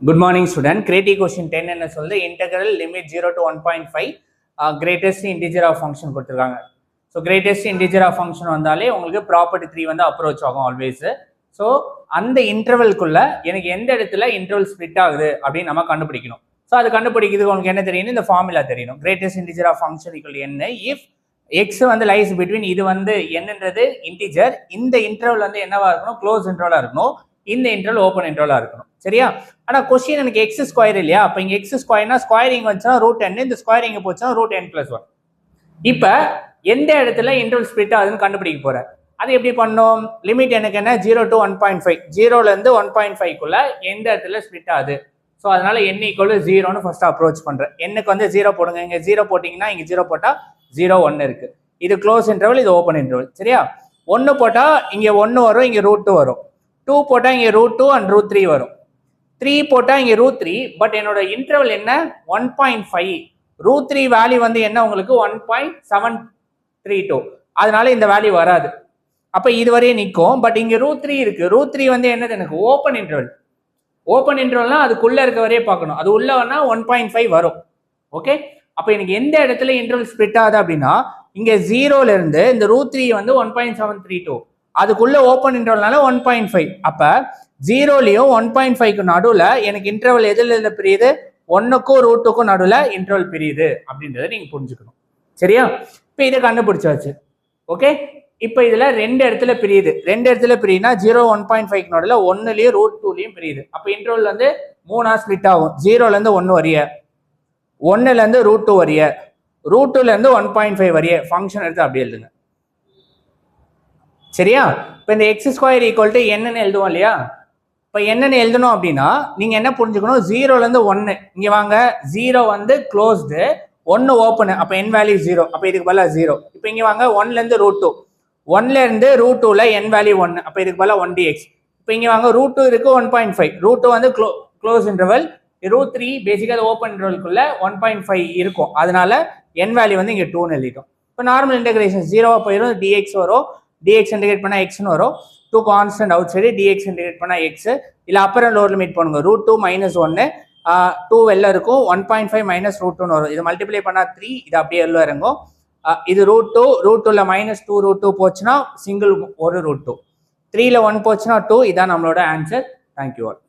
Good morning, student. Creative question 10 என்ன சொல்லுது integral limit 0 to 1.5 greatest integer of function கொடுத்துருக்காங்க. So greatest integer of function வந்தாலே உங்களுக்கு property 3 வந்து அப்ரோச் ஆகும் ஆல்வேஸ். ஸோ அந்த இன்டர்வல்குள்ள எனக்கு எந்த இடத்துல இன்டர்வல் ஸ்பிளிட் ஆகுது அப்படின்னு நம்ம கண்டுபிடிக்கணும். ஸோ அது கண்டுபிடிக்கிறது உங்களுக்கு என்ன தெரியணும், இந்த ஃபார்முலா தெரியணும். greatest integer of function equal to n if x வந்து லைஸ் பிட்வீன் இது வந்து என்னன்றது இன்டிஜர், இந்த இன்டர்வல் வந்து என்னவா இருக்கணும், க்ளோஸ் இன்டர்வலா இருக்கணும், இந்த இன்டர்வல் ஓப்பன் இன்டர்வலா இருக்கணும். சரியா? ஆனா கொஸ்டின் எனக்கு எக்ஸ் ஸ்கொயர் இல்லையா, அப்ப இங்க எக்ஸ் ஸ்கொயர்னா ஸ்கொயரிங் வந்துச்சுன்னா ரூட் n, இந்த ஸ்கொயரிங் போச்சுன்னா ரூட் n + 1. இப்ப எந்த இடத்துல இன்டர்வல் ஸ்பிளிட் ஆகுதுன்னு கண்டுபிடிக்க போறேன். அது எப்படி பண்ணோம்? லிமிட் எனக்கு என்ன, 0 to 1.5, 0ல இருந்து 1.5க்குள்ள எந்த இடத்துல ஸ்பிளிட் ஆகுது. ஸோ அதனால n = 0ன்னு ஃபர்ஸ்ட் அப்ரோச் பண்றேன். n-க்கு வந்து 0 போடுங்க. இங்க 0 போட்டீங்கன்னா இங்க 0 போட்டா 0 1 இருக்கு. இது க்ளோஸ் இன்டர்வல், இது ஓப்பன் இன்டர்வல். சரியா? 1 போட்டா இங்க 1 வரும், இங்க √2 வரும். 2 போட்டா இங்க √2 and √3 வரும். 3 போட்டா இங்க √3, பட் என்னோட இன்டர்வல் என்ன, 1.5. √3 வேல்யூ வந்து என்ன உங்களுக்கு 1.732, அதனால இந்த வேல்யூ வராது. அப்ப இது வரையும் நிற்கும். பட் இங்க √3 இருக்கு. √3 வந்து என்னது, எனக்கு ஓப்பன் இன்டர்வல். ஓப்பன் இன்டர்வல்னா அதுக்குள்ள இருக்க வரையே பார்க்கணும். அது உள்ள வேணா 1.5 வரும். ஓகே, அப்ப எனக்கு எந்த இடத்துல இன்டர்வல் ஸ்பிளிட் ஆகுது அப்படின்னா, இங்க 0ல இருந்து இந்த √3 வந்து 1.732, அதுக்குள்ள ஓப்பன் இன்டர்வல்னால 1.5. அப்ப 0லயும் 1.5க்கு நடுவுல எனக்கு இன்டர்வல் எதுல பிரியுது, 1க்கும் √2க்கும் நடுவுல இன்டர்வல் பிரியுது அப்படின்றத நீங்க புரிஞ்சுக்கணும். சரியா? இப்ப இதை கண்டுபிடிச்சாச்சு. ஓகே, இப்ப இதுல ரெண்டு இடத்துல பிரியுது. ரெண்டு இடத்துல பிரியுதுனா 0 1.5க்கு நடுவுல 1லயும் √2லயும் பிரியுது. அப்ப இன்டர்வல் வந்து 3ஆ ஸ்பிளிட் ஆகும். 0ல இருந்து 1 வரிய, 1ல இருந்து √2 வரிய, √2ல இருந்து 1.5 வரிய ஃபங்க்ஷன் எடுத்து அப்படியே எழுதுங்க. சரியா? இப்ப இந்த x² = என்னன்னு எழுதுவோம் இல்லையா? இப்ப என்னன்னு எழுதணும் அப்படின்னா நீங்க என்ன புரிஞ்சுக்கணும், 0ல இருந்து 1, இங்க வாங்க, 0 வந்து க்ளோஸ்டு, 1 ஓப்பன், அப்ப n வேல்யூ 0, அப்ப இதுக்கு பதிலா 0. இப்ப இங்க வாங்க, 1ல இருந்து √2, 1ல இருந்து √2ல n வேல்யூ 1, அப்ப இதுக்கு பதிலா 1dx. இப்ப இங்க வாங்க, √2 இருக்கு, 1.5, √2 வந்து க்ளோஸ் இன்டர்வல், √3 பேசிக்கா ஓப்பன் இன்டர்வல்குள்ள 1.5 இருக்கும், அதனால n வேல்யூ வந்து இங்க 2ன்னு எழுதிட்டோம். இப்ப நார்மல் இன்டகிரேஷன் 0 போயிடும், dx வரும், dx இன்டகிரேட் பண்ணா xன்னு வரும், 2 constant out side, dx integrate பண்ணா x, இல்ல அப்பர் அண்ட் லோவர் லிமிட் பண்ணுங்க. √2 - 1, 2 வெளில இருக்கும், 1.5 - √2ன்னு வரும். இது மல்டிப்ளை பண்ணா 3, இது அப்படியே எல்லாம் இறங்கும். இது √2, √2ல -2 √2 போச்சுன்னா சிங்கிள் ஒரு √2, 3ல 1 போச்சுன்னா 2. இதான் நம்மளோட ஆன்சர். Thank you all.